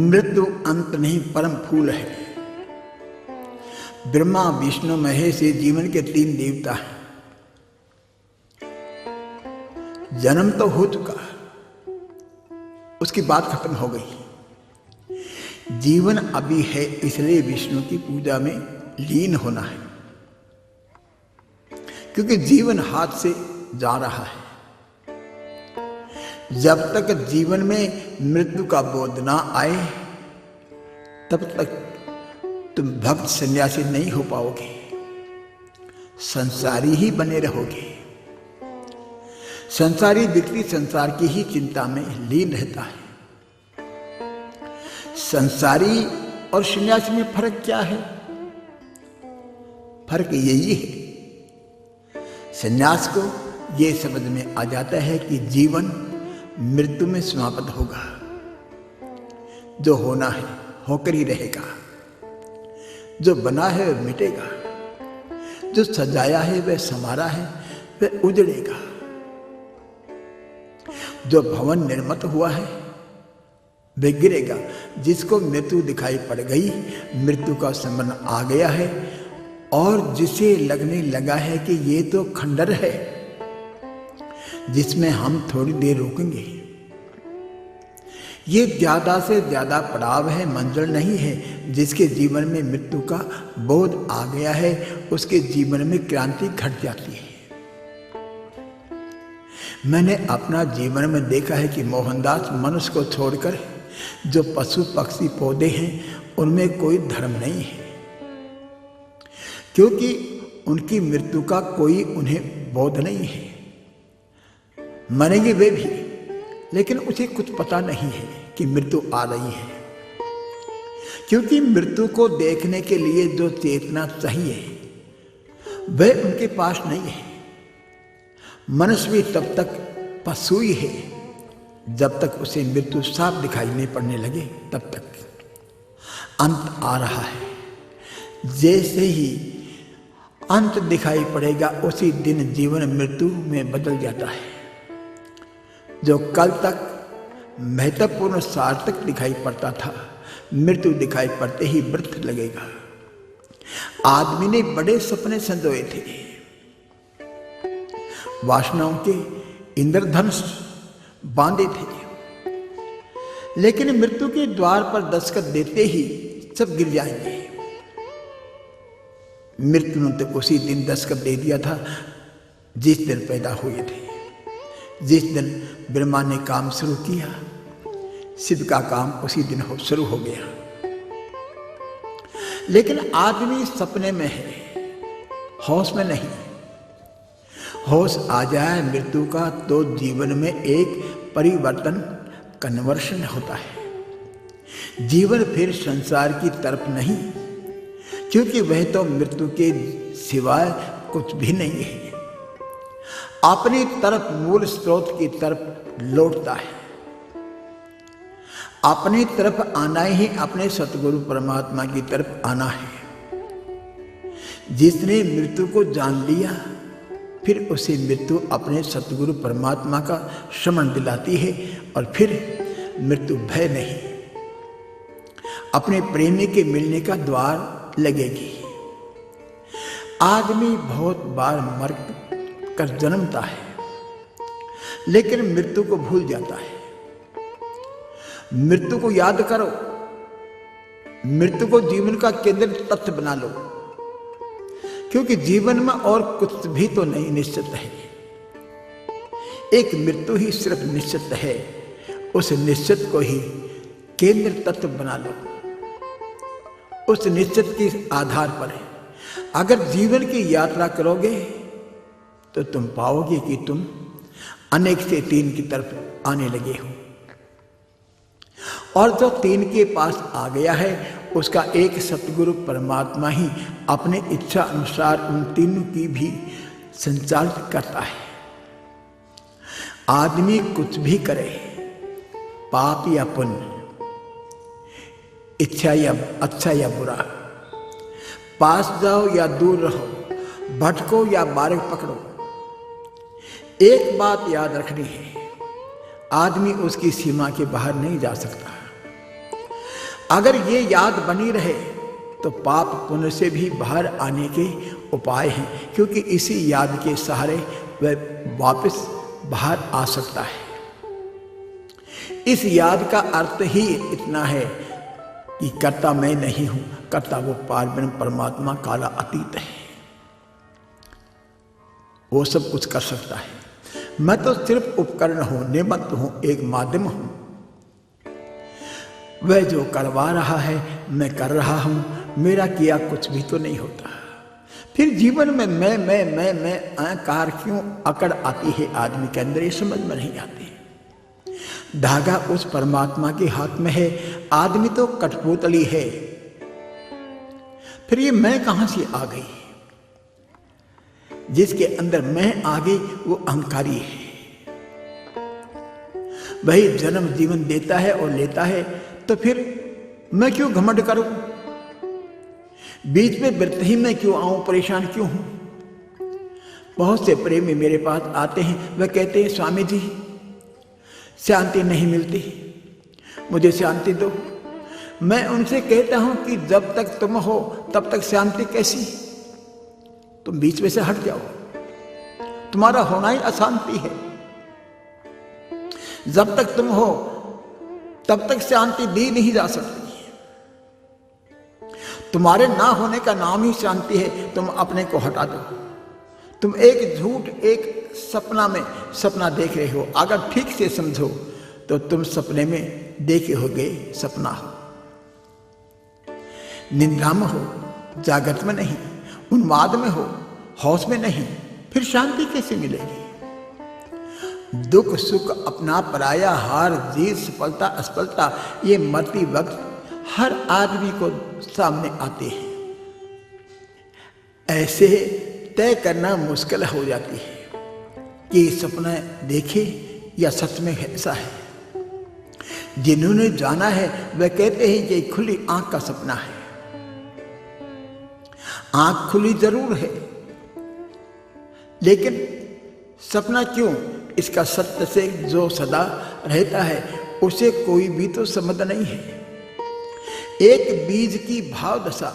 मृत्यु अंत नहीं परम फूल है। ब्रह्मा विष्णु महेश ये जीवन के 3 देवता हैं। जन्म तो हो चुका, उसकी बात खत्म हो गई। जीवन अभी है, इसलिए विष्णु की पूजा में लीन होना है, क्योंकि जीवन हाथ से जा रहा है। जब तक जीवन में मृत्यु का बोध ना आए तब तक तुम भक्त सन्यासी नहीं हो पाओगे, संसारी ही बने रहोगे। संसारी व्यक्ति संसार की ही चिंता में लीन रहता है। संसारी और सन्यासी में फर्क क्या है? फर्क यही है, सन्यास को यह समझ में आ जाता है कि जीवन मृत्यु में समाप्त होगा। जो होना है होकर ही रहेगा, जो बना है वह मिटेगा, जो सजाया है वह संवारा है वह उजड़ेगा, जो भवन निर्मित हुआ है वह गिरेगा। जिसको मृत्यु दिखाई पड़ गई, मृत्यु का स्मरण आ गया है, और जिसे लगने लगा है कि ये तो खंडर है जिसमें हम थोड़ी देर रुकेंगे, ये ज्यादा से ज्यादा पड़ाव है, मंजिल नहीं है। जिसके जीवन में मृत्यु का बोध आ गया है, उसके जीवन में क्रांति घट जाती है। मैंने अपना जीवन में देखा है कि मोहनदास मनुष्य को छोड़कर जो पशु पक्षी पौधे हैं उनमें कोई धर्म नहीं है, क्योंकि उनकी मृत्यु का कोई उन्हें बोध नहीं है। मरेंगे वे भी, लेकिन उसे कुछ पता नहीं है कि मृत्यु आ रही है, क्योंकि मृत्यु को देखने के लिए जो चेतना चाहिए वह उनके पास नहीं है। मनुष्य भी तब तक पशु ही है जब तक उसे मृत्यु साफ दिखाई नहीं पड़ने लगे, तब तक। अंत आ रहा है, जैसे ही अंत दिखाई पड़ेगा उसी दिन जीवन मृत्यु में बदल जाता है। जो कल तक महत्वपूर्ण सार्थक दिखाई पड़ता था, मृत्यु दिखाई पड़ते ही व्यर्थ लगेगा। आदमी ने बड़े सपने संजोए थे, वासनाओं के इंद्रधनुष बांधे थे, लेकिन मृत्यु के द्वार पर दस्तक देते ही सब गिर जाएंगे। मृत्यु ने तो उसी दिन दस्तक दे दिया था जिस दिन पैदा हुए थे। जिस दिन ब्रह्मा ने काम शुरू किया, शिव का काम उसी दिन शुरू हो गया। लेकिन आदमी सपने में है, होश में नहीं। होश आ जाए मृत्यु का तो जीवन में एक परिवर्तन, कन्वर्शन होता है। जीवन फिर संसार की तरफ नहीं, क्योंकि वह तो मृत्यु के सिवाय कुछ भी नहीं है। अपनी तरफ, मूल स्रोत की तरफ लौटता है। अपनी तरफ आना ही अपने सतगुरु परमात्मा की तरफ आना है। जिसने मृत्यु को जान लिया, फिर उसे मृत्यु अपने सतगुरु परमात्मा का स्मरण दिलाती है, और फिर मृत्यु भय नहीं, अपने प्रेमी के मिलने का द्वार लगेगी। आदमी बहुत बार मर कर जन्मता है, लेकिन मृत्यु को भूल जाता है। मृत्यु को याद करो, मृत्यु को जीवन का केंद्र तत्व बना लो, क्योंकि जीवन में और कुछ भी तो नहीं निश्चित है। एक मृत्यु ही सिर्फ निश्चित है, उस निश्चित को ही केंद्र तत्व बना लो। उस निश्चित के आधार पर है। अगर जीवन की यात्रा करोगे तो तुम पाओगे कि तुम अनेक से 3 की तरफ आने लगे हो, और जो 3 के पास आ गया है उसका एक सतगुरु परमात्मा ही अपने इच्छा अनुसार उन 3 की भी संचालित करता है। आदमी कुछ भी करे, पाप या पुण्य, इच्छा या अच्छा या बुरा, पास जाओ या दूर रहो, भटको या बारिक पकड़ो, एक बात याद रखनी है, आदमी उसकी सीमा के बाहर नहीं जा सकता। अगर ये याद बनी रहे तो पाप पुण्य से भी बाहर आने के उपाय हैं, क्योंकि इसी याद के सहारे वह वापस बाहर आ सकता है। इस याद का अर्थ ही इतना है कि कर्ता मैं नहीं हूं, कर्ता वो पारब्रह्म परमात्मा काला अतीत है, वो सब कुछ कर सकता है। मैं तो सिर्फ उपकरण हूं, निमित्त हूं, एक माध्यम हूं। वह जो करवा रहा है मैं कर रहा हूं, मेरा किया कुछ भी तो नहीं होता। फिर जीवन में मैं अहंकार क्यों अकड़ आती है आदमी के अंदर, ये समझ में नहीं आती। धागा उस परमात्मा के हाथ में है, आदमी तो कठपुतली है। फिर ये मैं कहां से आ गई? जिसके अंदर मैं आ गई वो अहंकारी है। वही जन्म जीवन देता है और लेता है, तो फिर मैं क्यों घमंड करूं? बीच में व्रत ही मैं क्यों आऊं, परेशान क्यों हूं? बहुत से प्रेमी मेरे पास आते हैं, वह कहते हैं स्वामी जी शांति नहीं मिलती, मुझे शांति दो। मैं उनसे कहता हूं कि जब तक तुम हो तब तक शांति कैसी? तुम बीच में से हट जाओ, तुम्हारा होना ही अशांति है। जब तक तुम हो तब तक शांति दी नहीं जा सकती। तुम्हारे ना होने का नाम ही शांति है। तुम अपने को हटा दो। तुम एक झूठ, एक सपना में सपना देख रहे हो। अगर ठीक से समझो तो तुम सपने में देखे होगे सपना हो, निंद्रा में हो, जागृत में नहीं, उन्माद में हो, होश में नहीं। फिर शांति कैसे मिलेगी? दुख सुख अपना पराया, हार जीत, सफलता असफलता, ये मरती वक्त हर आदमी को सामने आते हैं। ऐसे तय करना मुश्किल हो जाती है कि सपना देखे या सच में ऐसा है। जिन्होंने जाना है वह कहते हैं कि खुली आंख का सपना है। आंख खुली जरूर है, लेकिन सपना क्यों? इसका सत्य से जो सदा रहता है उसे कोई भी तो समझ नहीं है। एक बीज की भाव दशा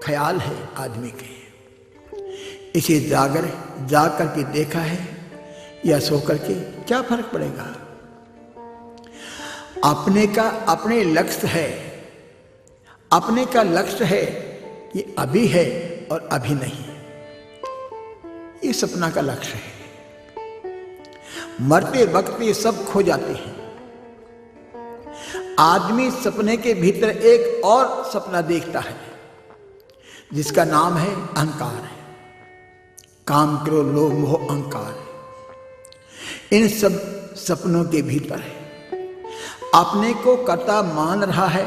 ख्याल है आदमी के। इसे जाग करके देखा है या सो करके क्या फर्क पड़ेगा? अपने का अपने लक्ष्य है। अपने का लक्ष्य है कि अभी है और अभी नहीं। ये सपना का लक्ष्य है। मरते वक्त ये सब खो जाते हैं। आदमी सपने के भीतर एक और सपना देखता है जिसका नाम है अहंकार है। काम, क्रोध, लोभ, मोह, अहंकार। इन सब सपनों के भीतर है अपने को कर्ता मान रहा है,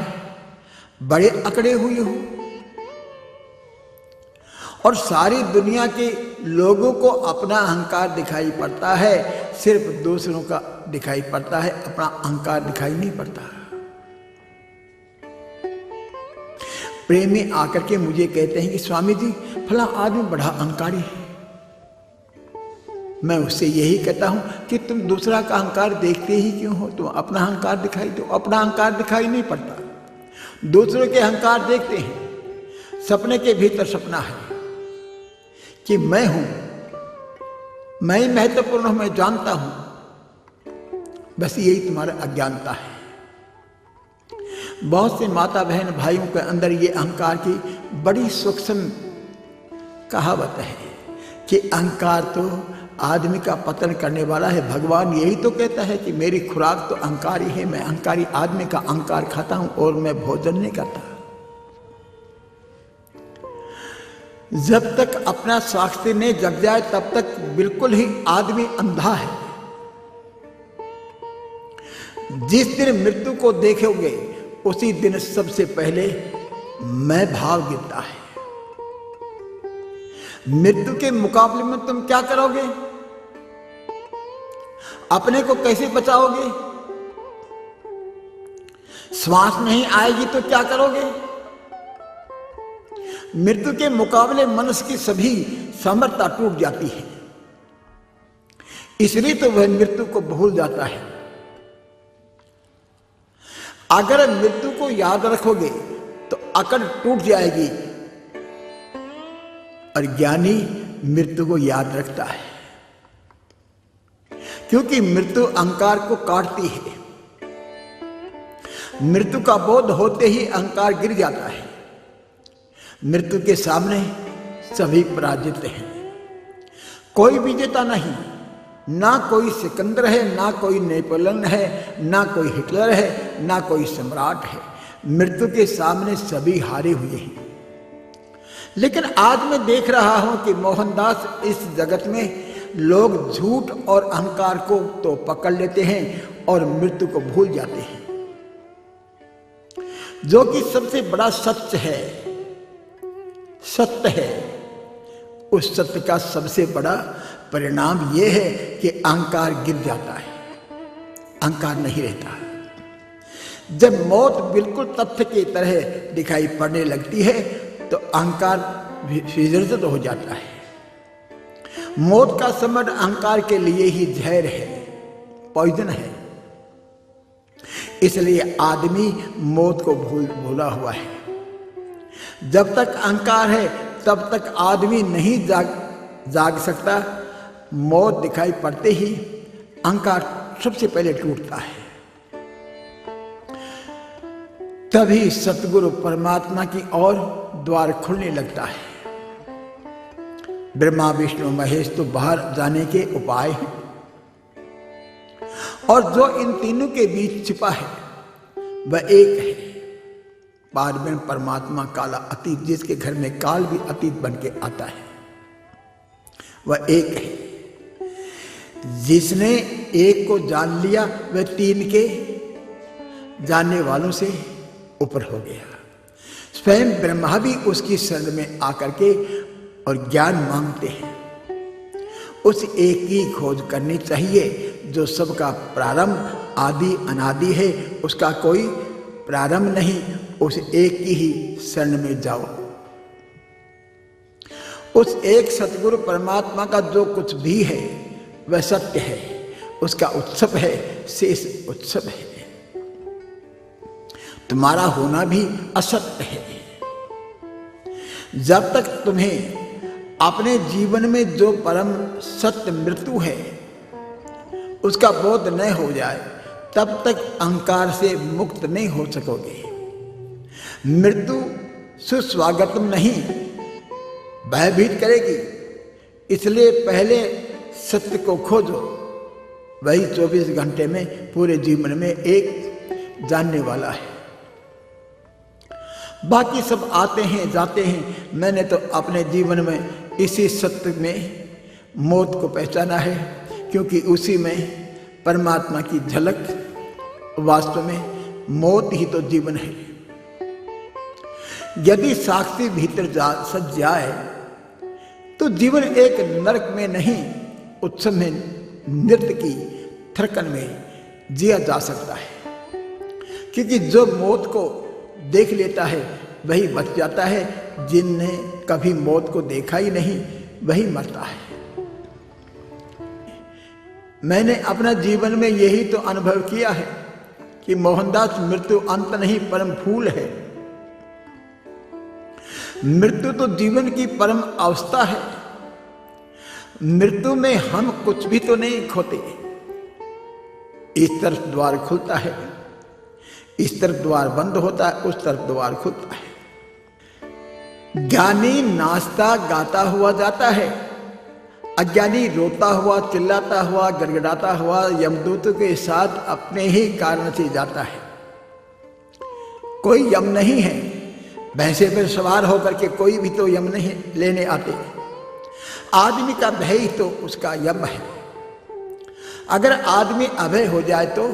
बड़े अकड़े हुए हो। और सारी दुनिया के लोगों को अपना अहंकार दिखाई पड़ता है, सिर्फ दूसरों का दिखाई पड़ता है, अपना अहंकार दिखाई नहीं पड़ता। प्रेमी आकर के मुझे कहते हैं कि स्वामी जी फला आदमी बड़ा अहंकारी है। मैं उससे यही कहता हूं कि तुम दूसरा का अहंकार देखते ही क्यों हो? तुम अपना अहंकार दिखाई दो। अपना अहंकार दिखाई नहीं पड़ता, दूसरों के अहंकार देखते हैं। सपने के भीतर सपना है कि मैं हूं, मैं ही महत्वपूर्ण हूं, मैं जानता हूं। बस यही तुम्हारा अज्ञानता है। बहुत से माता बहन भाइयों के अंदर ये अहंकार की बड़ी सूक्ष्म कहावत है कि अहंकार तो आदमी का पतन करने वाला है। भगवान यही तो कहता है कि मेरी खुराक तो अहंकारी है, मैं अहंकारी आदमी का अहंकार खाता हूं और मैं भोजन नहीं करता। जब तक अपना साक्षी नहीं जग जाए तब तक बिल्कुल ही आदमी अंधा है। जिस दिन मृत्यु को देखोगे उसी दिन सबसे पहले मैं भाव गिरता है। मृत्यु के मुकाबले में तुम क्या करोगे? अपने को कैसे बचाओगे? श्वास नहीं आएगी तो क्या करोगे? मृत्यु के मुकाबले मनुष्य की सभी सामर्थ्यता टूट जाती है, इसलिए तो वह मृत्यु को भूल जाता है। अगर मृत्यु को याद रखोगे तो अकड़ टूट जाएगी, और ज्ञानी मृत्यु को याद रखता है, क्योंकि मृत्यु अहंकार को काटती है। मृत्यु का बोध होते ही अहंकार गिर जाता है। मृत्यु के सामने सभी पराजित हैं, कोई विजेता नहीं। ना कोई सिकंदर है, ना कोई नेपोलियन है, ना कोई हिटलर है, ना कोई सम्राट है। मृत्यु के सामने सभी हारे हुए हैं। लेकिन आज मैं देख रहा हूं कि मोहनदास, इस जगत में लोग झूठ और अहंकार को तो पकड़ लेते हैं और मृत्यु को भूल जाते हैं, जो कि सबसे बड़ा सत्य है, सत्य है। उस सत्य का सबसे बड़ा परिणाम यह है कि अहंकार गिर जाता है, अहंकार नहीं रहता। जब मौत बिल्कुल तथ्य की तरह दिखाई पड़ने लगती है तो अहंकार विसर्जित हो जाता है। मौत का समझ अहंकार के लिए ही जहर है, पॉइजन है। इसलिए आदमी मौत को भूला हुआ है। जब तक अहंकार है तब तक आदमी नहीं जाग सकता। मौत दिखाई पड़ते ही अहंकार सबसे पहले टूटता है। तभी सतगुरु परमात्मा की ओर द्वार खुलने लगता है। ब्रह्मा विष्णु महेश तो बाहर जाने के उपाय हैं, और जो इन तीनों के बीच छिपा है वह एक है, पारब्रह्म परमात्मा काला अतीत, जिसके घर में काल भी अतीत बन के आता है। वह एक है। जिसने एक को जान लिया वह तीन के जानने वालों से ऊपर हो गया। स्वयं ब्रह्मा भी उसकी शरण में आकर के और ज्ञान मांगते हैं। उस एक की खोज करनी चाहिए जो सबका प्रारंभ आदि अनादि है, उसका कोई प्रारंभ नहीं। उस एक की ही शरण में जाओ। उस एक सतगुरु परमात्मा का जो कुछ भी है वह सत्य है, उसका उत्सव है, शेष उत्सव है। तुम्हारा होना भी असत्य है। जब तक तुम्हें अपने जीवन में जो परम सत्य मृत्यु है उसका बोध न हो जाए तब तक अहंकार से मुक्त नहीं हो सकोगे। मृत्यु सुस्वागतम नहीं, भयभीत करेगी। इसलिए पहले सत्य को खोजो, वही 24 घंटे में पूरे जीवन में एक जानने वाला है। बाकी सब आते हैं जाते हैं। मैंने तो अपने जीवन में इसी सत्य में मौत को पहचाना है, क्योंकि उसी में परमात्मा की झलक। वास्तव में मौत ही तो जीवन है। यदि साक्षी भीतर सज जाए तो जीवन एक नरक में नहीं, उत्सव में, नृत्य की थरकन में जिया जा सकता है। क्योंकि जो मौत को देख लेता है वही बच जाता है, जिनने कभी मौत को देखा ही नहीं वही मरता है। मैंने अपना जीवन में यही तो अनुभव किया है कि मोहनदास, मृत्यु अंत नहीं परम फूल है। मृत्यु तो जीवन की परम अवस्था है। मृत्यु में हम कुछ भी तो नहीं खोते। इस तरफ द्वार खुलता है, इस तरफ द्वार बंद होता है, उस तरफ द्वार खुलता है। ज्ञानी नाचता गाता हुआ जाता है, अज्ञानी रोता हुआ, चिल्लाता हुआ, गड़गड़ाता हुआ यमदूतों के साथ अपने ही कारण से जाता है। कोई यम नहीं है। भैंसे पर सवार होकर के कोई भी तो यम नहीं लेने आते। आदमी का भय ही तो उसका यम है। अगर आदमी अभय हो जाए तो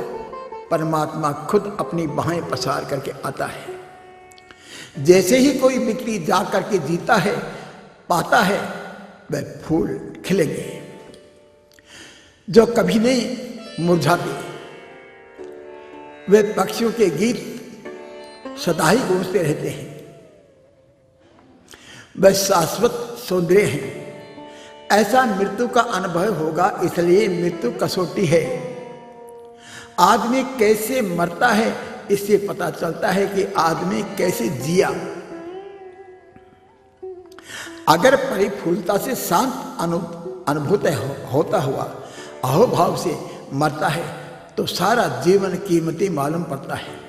परमात्मा खुद अपनी बाहें पसार करके आता है। जैसे ही कोई व्यक्ति जा करके जीता है, पाता है, वह फूल खिलेंगे जो कभी नहीं मुरझाते। वे पक्षियों के गीत सदा ही गूंजते रहते हैं। वह शाश्वत सौंदर्य है। ऐसा मृत्यु का अनुभव होगा। इसलिए मृत्यु कसौटी है। आदमी कैसे मरता है इससे पता चलता है कि आदमी कैसे जिया। अगर परिफुल्लता से शांत अनुभूत होता हुआ अहोभाव से मरता है तो सारा जीवन कीमती मालूम पड़ता है।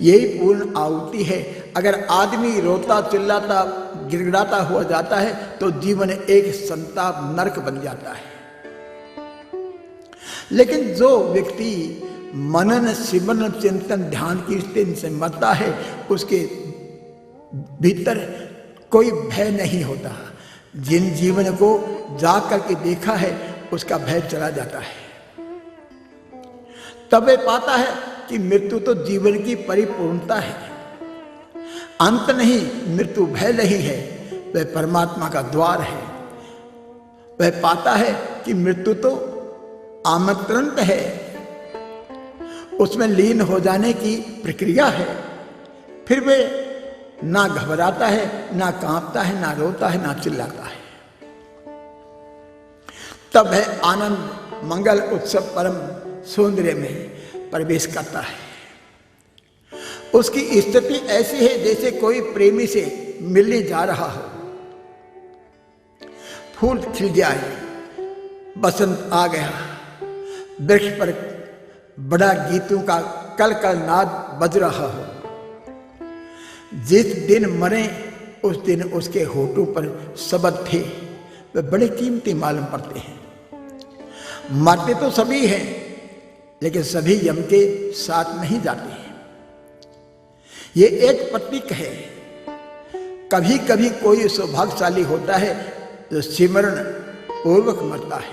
यही पूर्ण आहुति है। अगर आदमी रोता चिल्लाता गिड़गिड़ाता हुआ जाता है तो जीवन एक संताप नरक बन जाता है। लेकिन जो व्यक्ति मनन सिमरन चिंतन ध्यान की स्थिति से मरता है उसके भीतर कोई भय नहीं होता। जिन जीवन को जा करके देखा है उसका भय चला जाता है। तब वे पाता है कि मृत्यु तो जीवन की परिपूर्णता है, अंत नहीं, मृत्यु भय नहीं है, वह परमात्मा का द्वार है। वह पाता है कि मृत्यु तो आमंत्रण है, उसमें लीन हो जाने की प्रक्रिया है। फिर वे ना घबराता है, ना कांपता है, ना रोता है, ना चिल्लाता है। तब है आनंद मंगल उत्सव परम सौंदर्य में प्रवेश करता है। उसकी स्थिति ऐसी है जैसे कोई प्रेमी से मिलने जा रहा हो। फूल खिल जाए, बसंत आ गया, वृक्ष पर बड़ा गीतों का कल कल नाद बज रहा हो। जिस दिन मरे उस दिन उसके होठों पर शब्द थे, वे बड़े कीमती मालूम पड़ते हैं। मरते तो सभी हैं लेकिन सभी यम के साथ नहीं जाते हैं। ये एक प्रतीक है। कभी कभी कोई सौभाग्यशाली होता है जो सिमरण पूर्वक मरता है,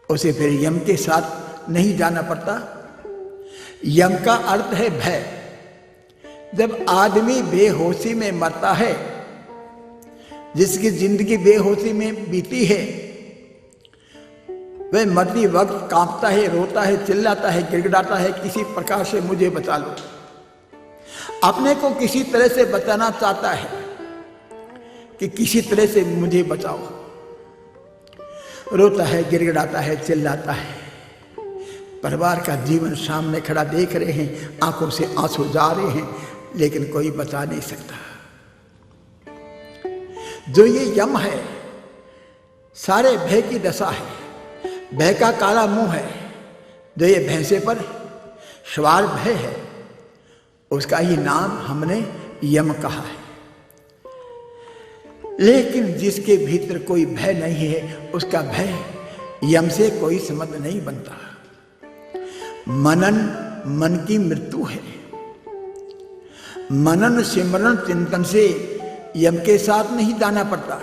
उसे फिर यम के साथ नहीं जाना पड़ता। यम का अर्थ है भय। जब आदमी बेहोशी में मरता है, जिसकी जिंदगी बेहोशी में बीती है, वह मरती वक्त कांपता है, रोता है, चिल्लाता है, गिड़गिड़ाता है, किसी प्रकार से मुझे बचा लो। अपने को किसी तरह से बचाना चाहता है कि किसी तरह से मुझे बचाओ। रोता है, गिड़गिड़ाता है, चिल्लाता है। परिवार का जीवन सामने खड़ा देख रहे हैं, आंखों से आंसू जा रहे हैं, लेकिन कोई बचा नहीं सकता। जो ये यम है, सारे भय की दशा है। भय का काला मुंह है। जो ये भैंसे पर सवार भय है, उसका ही नाम हमने यम कहा है। लेकिन जिसके भीतर कोई भय नहीं है, उसका भय यम से कोई संबंध नहीं बनता। मनन मन की मृत्यु है। मनन सिमरन चिंतन से यम के साथ नहीं जाना पड़ता।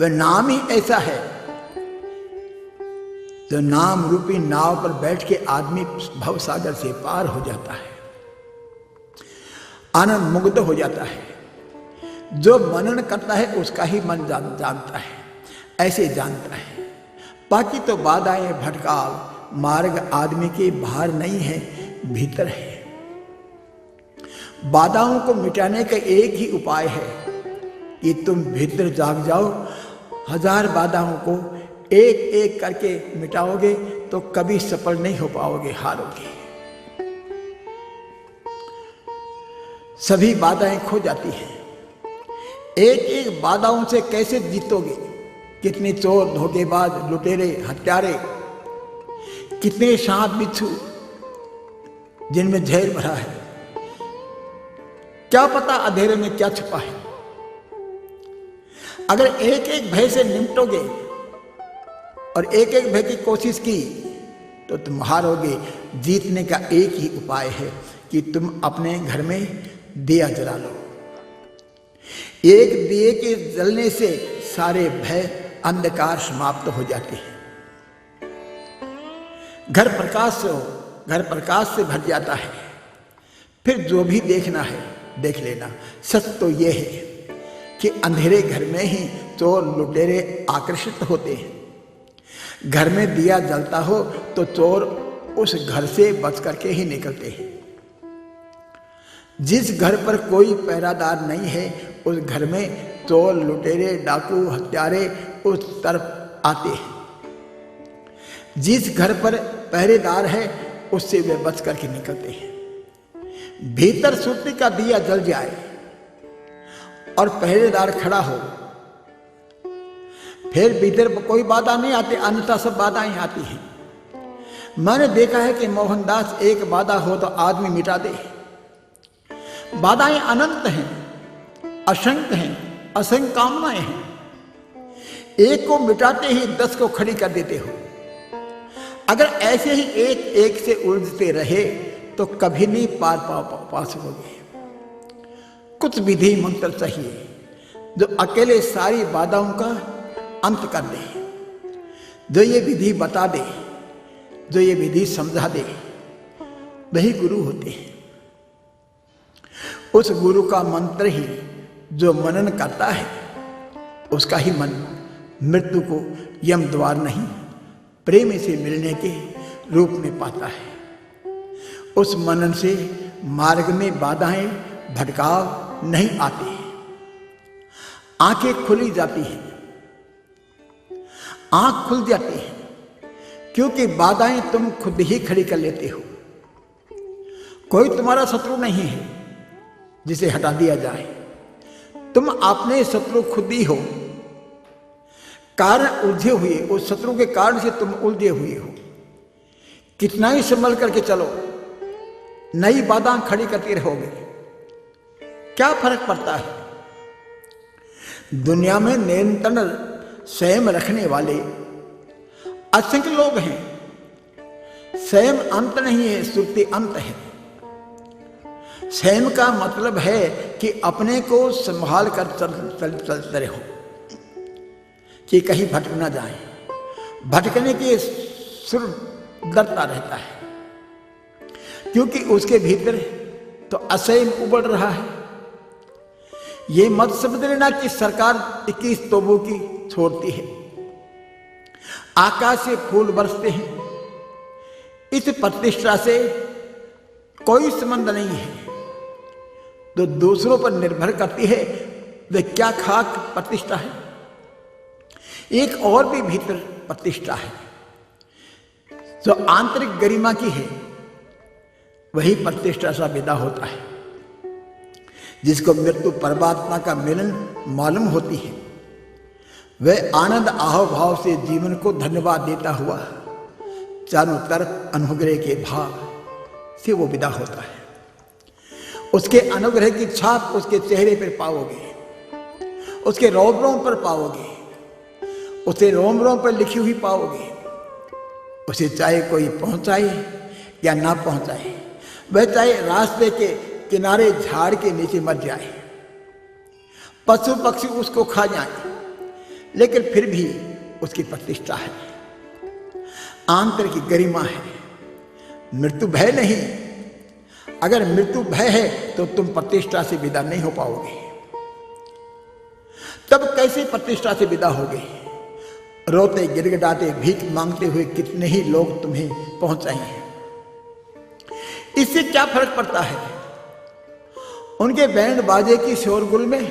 वह नाम ही ऐसा है। तो नाम रूपी नाव पर बैठ के आदमी भवसागर से पार हो जाता है, आनंद मुग्ध हो जाता है। जो मनन करता है उसका ही मन जानता है, ऐसे जानता है। बाकी तो बाधाएं भटकाव मार्ग आदमी के बाहर नहीं है, भीतर है। बाधाओं को मिटाने का एक ही उपाय है कि तुम भीतर जाग जाओ। 1000 बाधाओं को एक एक करके मिटाओगे तो कभी सफल नहीं हो पाओगे, हारोगे। सभी बाधाएं खो जाती हैं। एक एक बाधाओं से कैसे जीतोगे? कितने चोर, धोखेबाज, लुटेरे, हत्यारे, कितने सांप बिच्छू जिनमें जहर भरा है, क्या पता अंधेरे में क्या छुपा है। अगर एक एक भय से निपटोगे और एक एक भय की कोशिश की तो तुम हारोगे। जीतने का एक ही उपाय है कि तुम अपने घर में दिया जला लो। एक दिए के जलने से सारे भय अंधकार समाप्त हो जाते हैं। घर प्रकाश से भर जाता है। फिर जो भी देखना है देख लेना। सच तो यह है कि अंधेरे घर में ही चोर लुटेरे आकर्षित होते हैं। घर में दिया जलता हो तो चोर उस घर से बच करके ही निकलते हैं। जिस घर पर कोई पहरादार नहीं है उस घर में चोर लुटेरे डाकू हत्यारे उस तरफ आते हैं। जिस घर पर पहरेदार है उससे वे बच करके निकलते हैं। भीतर सुरती का दिया जल जाए और पहरेदार खड़ा हो, फिर भीतर कोई बाधा नहीं आती, अन्यथा सब बाधाएं आती हैं। मैंने देखा है कि मोहनदास एक बाधा हो तो आदमी मिटा दे। बाधाएं अनंत हैं, असंख्य हैं, असंख्य कामनाएं हैं। एक को मिटाते ही 10 को खड़ी कर देते हो। अगर ऐसे ही एक एक से उलझते रहे तो कभी नहीं पार पा सकोगे। कुछ विधि मंत्र चाहिए जो अकेले सारी बाधाओं का अंत कर दे, जो ये विधि बता दे, जो ये विधि समझा दे, वही गुरु होते हैं। उस गुरु का मंत्र ही जो मनन करता है उसका ही मन मृत्यु को यम द्वार नहीं प्रेम से मिलने के रूप में पाता है। उस मनन से मार्ग में बाधाएं भटकाव नहीं आते, आंखें खुली जाती हैं, आंख खुल जाती है, क्योंकि बाधाएं तुम खुद ही खड़ी कर लेते हो। कोई तुम्हारा शत्रु नहीं है जिसे हटा दिया जाए, तुम अपने शत्रु खुद ही हो। कारण उलझे हुए, उस शत्रु के कारण से तुम उलझे हुए हो। कितना ही संभल करके चलो, नई बाधाएं खड़ी करते रहोगे, क्या फर्क पड़ता है। दुनिया में नियंत्रण संयम रखने वाले असंख्य लोग हैं। संयम अंत नहीं है, सुरती अंत है। संयम का मतलब है कि अपने को संभाल कर चलते रहो कि कहीं भटक ना जाए। भटकने के सुर डरता रहता है, क्योंकि उसके भीतर तो असंयम उबल रहा है। ये मत समझ लेना कि सरकार 21 तोपों की छोड़ती है, आकाश से फूल बरसते हैं। इस प्रतिष्ठा से कोई संबंध नहीं है। जो दूसरों पर निर्भर करती है वे क्या खाक प्रतिष्ठा है। एक और भी भीतर प्रतिष्ठा है जो आंतरिक गरिमा की है, वही प्रतिष्ठा सा विदा होता है। जिसको मृत्यु परमात्मा का मिलन मालूम होती है, वह आनंद आहो भाव से जीवन को धन्यवाद देता हुआ चारों तरफ अनुग्रह के भाव से वो विदा होता है। उसके अनुग्रह की छाप उसके चेहरे पर पाओगे, उसके रोम रोम पर पाओगे, उसे रोम रोम पर लिखी हुई पाओगे। उसे चाहे कोई पहुंचाए या ना पहुंचाए, वह चाहे रास्ते के किनारे झाड़ के नीचे मर जाए, पशु पक्षी उसको खा जाए, लेकिन फिर भी उसकी प्रतिष्ठा है, आंतरिक की गरिमा है। मृत्यु भय नहीं। अगर मृत्यु भय है तो तुम प्रतिष्ठा से विदा नहीं हो पाओगे। तब कैसे प्रतिष्ठा से विदा होगे। रोते गिड़गिड़ाते भीख मांगते हुए कितने ही लोग तुम्हें पहुंचाएंगे, इससे क्या फर्क पड़ता है। उनके बैंड बाजे की शोरगुल में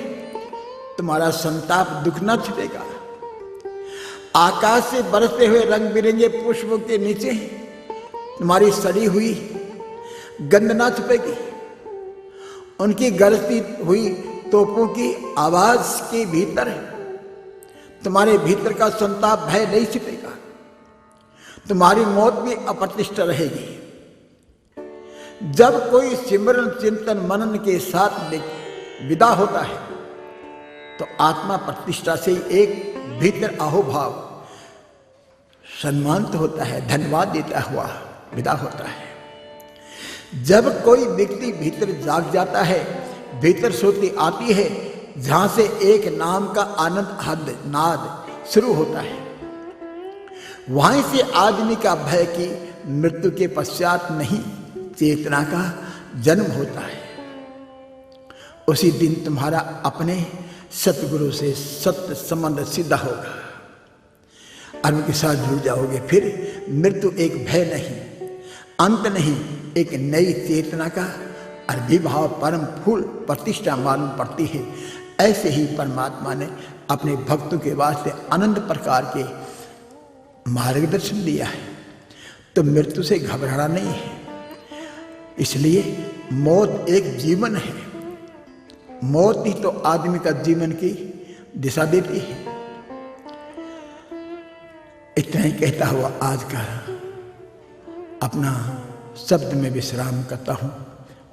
तुम्हारा संताप दुख न छिपेगा। आकाश से बरसते हुए रंग बिरंगे पुष्पों के नीचे तुम्हारी सड़ी हुई गंध ना छुपेगी। उनकी गरजती हुई तोपों की आवाज के भीतर तुम्हारे भीतर का संताप भय नहीं छिपेगा। तुम्हारी मौत भी अप्रतिष्ठा रहेगी। जब कोई सिमरन चिंतन मनन के साथ विदा होता है तो आत्मा प्रतिष्ठा से एक भीतर अहोभाव सम्मानित होता है, धन्यवाद देता हुआ विदा होता है। जब कोई व्यक्ति भीतर जाग जाता है, भीतर श्रुति आती है, जहां से एक नाम का आनंद हद नाद शुरू होता है, वहीं से आदमी का भय की मृत्यु के पश्चात नहीं, चेतना का जन्म होता है। उसी दिन तुम्हारा अपने सतगुरु से सत्य संबंध सिद्ध होगा और उनके साथ जुड़ जाओगे। फिर मृत्यु एक भय नहीं, अंत नहीं, एक नई चेतना का आविर्भाव परम फूल प्रतिष्ठा मालूम पड़ती है। ऐसे ही परमात्मा ने अपने भक्तों के वास्ते अनंत प्रकार के मार्गदर्शन दिया है। तो मृत्यु से घबराना नहीं है। इसलिए मौत एक जीवन है। मौत ही तो आदमी का जीवन की दिशा देती है। इतना ही कहता हुआ आज का अपना शब्द में विश्राम करता हूँ।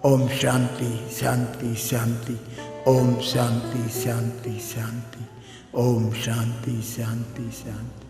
ओम शांति शांति शांति। ओम शांति शांति शांति। ओम शांति शांति शांति।